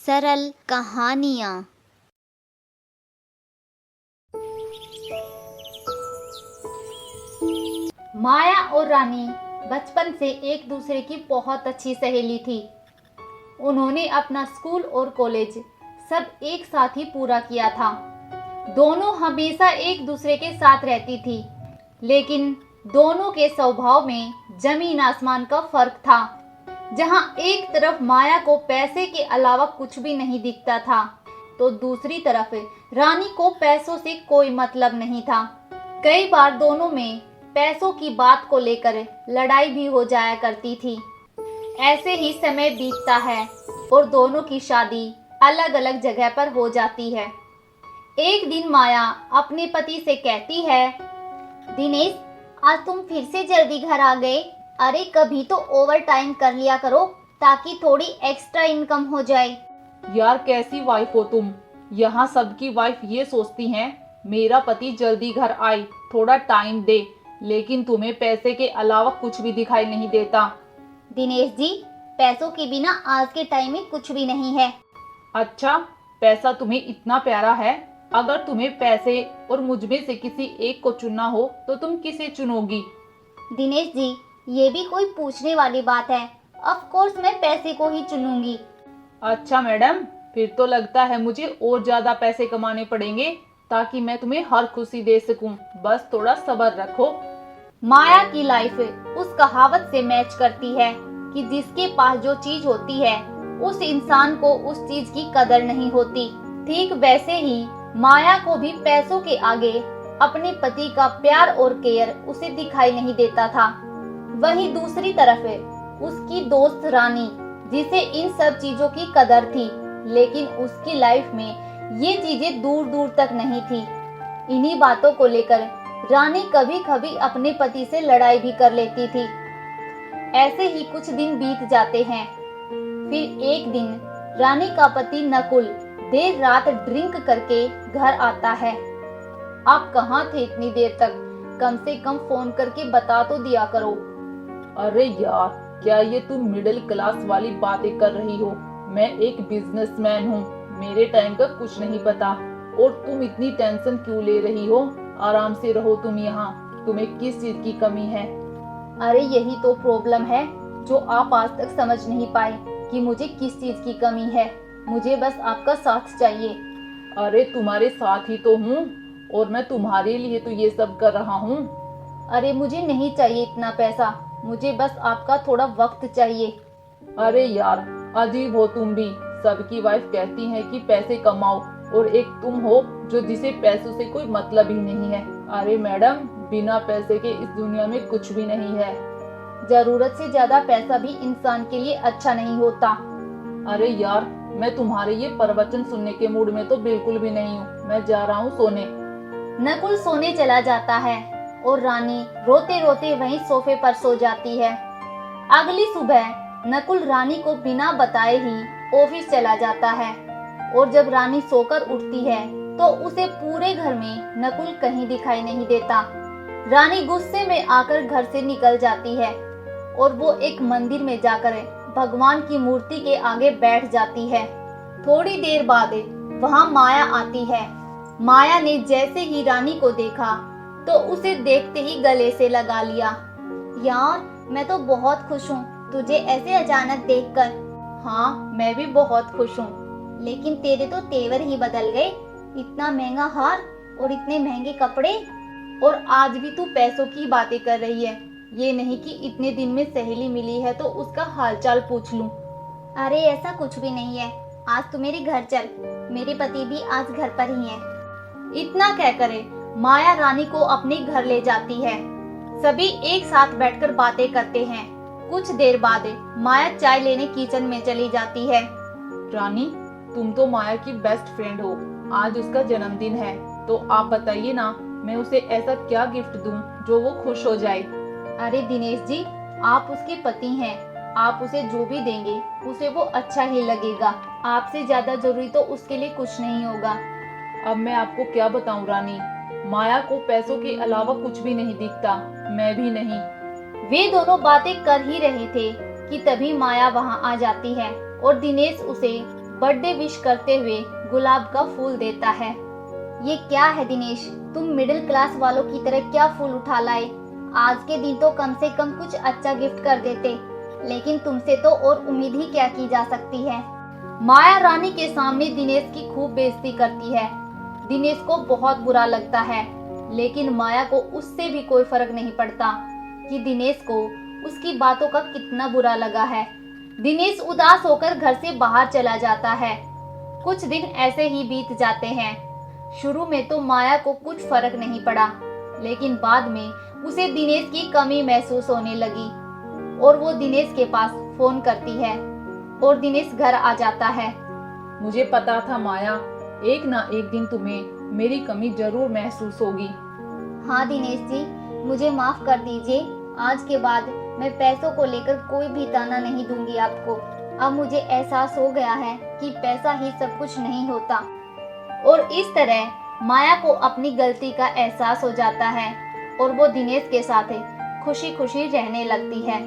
सरल कहानियाँ। माया और रानी बचपन से एक दूसरे की बहुत अच्छी सहेली थी। उन्होंने अपना स्कूल और कॉलेज सब एक साथ ही पूरा किया था। दोनों हमेशा एक दूसरे के साथ रहती थी, लेकिन दोनों के स्वभाव में जमीन आसमान का फर्क था। जहां एक तरफ माया को पैसे के अलावा कुछ भी नहीं दिखता था, तो दूसरी तरफ रानी को पैसों से कोई मतलब नहीं था। कई बार दोनों में पैसों की बात को लेकर लड़ाई भी हो जाया करती थी। ऐसे ही समय बीतता है और दोनों की शादी अलग अलग जगह पर हो जाती है। एक दिन माया अपने पति से कहती है, दिनेश, आज तुम फिर से जल्दी घर आ गए। अरे कभी तो ओवर टाइम कर लिया करो ताकि थोड़ी एक्स्ट्रा इनकम हो जाए। यार कैसी वाइफ हो तुम। यहाँ सबकी वाइफ ये सोचती हैं मेरा पति जल्दी घर आए, थोड़ा टाइम दे, लेकिन तुम्हें पैसे के अलावा कुछ भी दिखाई नहीं देता। दिनेश जी, पैसों के बिना आज के टाइम में कुछ भी नहीं है। अच्छा, पैसा तुम्हें इतना प्यारा है? अगर तुम्हें पैसे और मुझ में से किसी एक को चुनना हो तो तुम किसे चुनोगी? दिनेश जी, ये भी कोई पूछने वाली बात है? ऑफ कोर्स मैं पैसे को ही चुनूंगी। अच्छा मैडम, फिर तो लगता है मुझे और ज्यादा पैसे कमाने पड़ेंगे ताकि मैं तुम्हें हर खुशी दे सकूं। बस थोड़ा सब्र रखो। माया की लाइफ उस कहावत से मैच करती है कि जिसके पास जो चीज होती है उस इंसान को उस चीज की कदर नहीं होती। ठीक वैसे ही माया को भी पैसों के आगे अपने पति का प्यार और केयर उसे दिखाई नहीं देता था। वहीं दूसरी तरफ उसकी दोस्त रानी, जिसे इन सब चीजों की कदर थी, लेकिन उसकी लाइफ में ये चीजें दूर दूर तक नहीं थी। इन्हीं बातों को लेकर रानी कभी कभी अपने पति से लड़ाई भी कर लेती थी। ऐसे ही कुछ दिन बीत जाते हैं। फिर एक दिन रानी का पति नकुल देर रात ड्रिंक करके घर आता है। आप कहाँ थे इतनी देर तक? कम से कम फोन करके बता तो दिया करो। अरे यार, क्या ये तुम मिडिल क्लास वाली बातें कर रही हो? मैं एक बिजनेसमैन हूँ, मेरे टाइम का कुछ नहीं पता। और तुम इतनी टेंशन क्यों ले रही हो? आराम से रहो तुम यहाँ। तुम्हें किस चीज की कमी है? अरे यही तो प्रॉब्लम है जो आप आज तक समझ नहीं पाए कि मुझे किस चीज की कमी है। मुझे बस आपका साथ चाहिए। अरे तुम्हारे साथ ही तो हूँ, और मैं तुम्हारे लिए तो ये सब कर रहा हूँ। अरे मुझे नहीं चाहिए इतना पैसा, मुझे बस आपका थोड़ा वक्त चाहिए। अरे यार, अजीब हो तुम भी। सबकी वाइफ कहती है कि पैसे कमाओ, और एक तुम हो जो जिसे पैसों से कोई मतलब ही नहीं है। अरे मैडम, बिना पैसे के इस दुनिया में कुछ भी नहीं है। जरूरत से ज्यादा पैसा भी इंसान के लिए अच्छा नहीं होता। अरे यार, मैं तुम्हारे ये प्रवचन सुनने के मूड में तो बिल्कुल भी नहीं हूँ। मैं जा रहा हूँ सोने। नकुल सोने चला जाता है और रानी रोते रोते वहीं सोफे पर सो जाती है। अगली सुबह नकुल रानी को बिना बताए ही ऑफिस चला जाता है, और जब रानी सोकर उठती है तो उसे पूरे घर में नकुल कहीं दिखाई नहीं देता। रानी गुस्से में आकर घर से निकल जाती है और वो एक मंदिर में जाकर भगवान की मूर्ति के आगे बैठ जाती है। थोड़ी देर बाद वहां माया आती है। माया ने जैसे ही रानी को देखा तो उसे देखते ही गले से लगा लिया। यार, मैं तो बहुत खुश हूँ तुझे ऐसे अचानक देखकर। हाँ, मैं भी बहुत खुश हूँ। लेकिन तेरे तो तेवर ही बदल गए। इतना महंगा हार और इतने महंगे कपड़े। और आज भी तू पैसों की बातें कर रही है। ये नहीं कि इतने दिन में सहेली मिली है तो उसका हालचाल पूछ लूं। अरे ऐसा कुछ भी नहीं है। आज तू मेरे घर चल, मेरे पति भी आज घर पर ही हैं। इतना कहकर माया रानी को अपने घर ले जाती है। सभी एक साथ बैठकर बातें करते हैं। कुछ देर बाद माया चाय लेने किचन में चली जाती है। रानी, तुम तो माया की बेस्ट फ्रेंड हो। आज उसका जन्मदिन है, तो आप बताइए ना, मैं उसे ऐसा क्या गिफ्ट दूं जो वो खुश हो जाए। अरे दिनेश जी, आप उसके पति हैं। आप उसे जो भी देंगे उसे वो अच्छा ही लगेगा। आपसे ज्यादा जरूरी तो उसके लिए कुछ नहीं होगा। अब मैं आपको क्या बताऊं रानी, माया को पैसों के अलावा कुछ भी नहीं दिखता, मैं भी नहीं। वे दोनों बातें कर ही रहे थे कि तभी माया वहां आ जाती है और दिनेश उसे बर्थडे विश करते हुए गुलाब का फूल देता है। ये क्या है दिनेश, तुम मिडिल क्लास वालों की तरह क्या फूल उठा लाए? आज के दिन तो कम से कम कुछ अच्छा गिफ्ट कर देते, लेकिन तुमसे तो और उम्मीद ही क्या की जा सकती है। माया रानी के सामने दिनेश की खूब बेइज्जती करती है। दिनेश को बहुत बुरा लगता है, लेकिन माया को उससे भी कोई फर्क नहीं पड़ता कि दिनेश को उसकी बातों का कितना बुरा लगा है। दिनेश उदास होकर घर से बाहर चला जाता है। कुछ दिन ऐसे ही बीत जाते हैं। शुरू में तो माया को कुछ फर्क नहीं पड़ा, लेकिन बाद में उसे दिनेश की कमी महसूस होने लगी और वो दिनेश के पास फोन करती है और दिनेश घर आ जाता है। मुझे पता था माया, एक ना एक दिन तुम्हें मेरी कमी जरूर महसूस होगी। हाँ दिनेश जी, मुझे माफ कर दीजिए। आज के बाद मैं पैसों को लेकर कोई भी ताना नहीं दूंगी आपको। अब मुझे एहसास हो गया है कि पैसा ही सब कुछ नहीं होता। और इस तरह माया को अपनी गलती का एहसास हो जाता है और वो दिनेश के साथ खुशी खुशी रहने लगती है।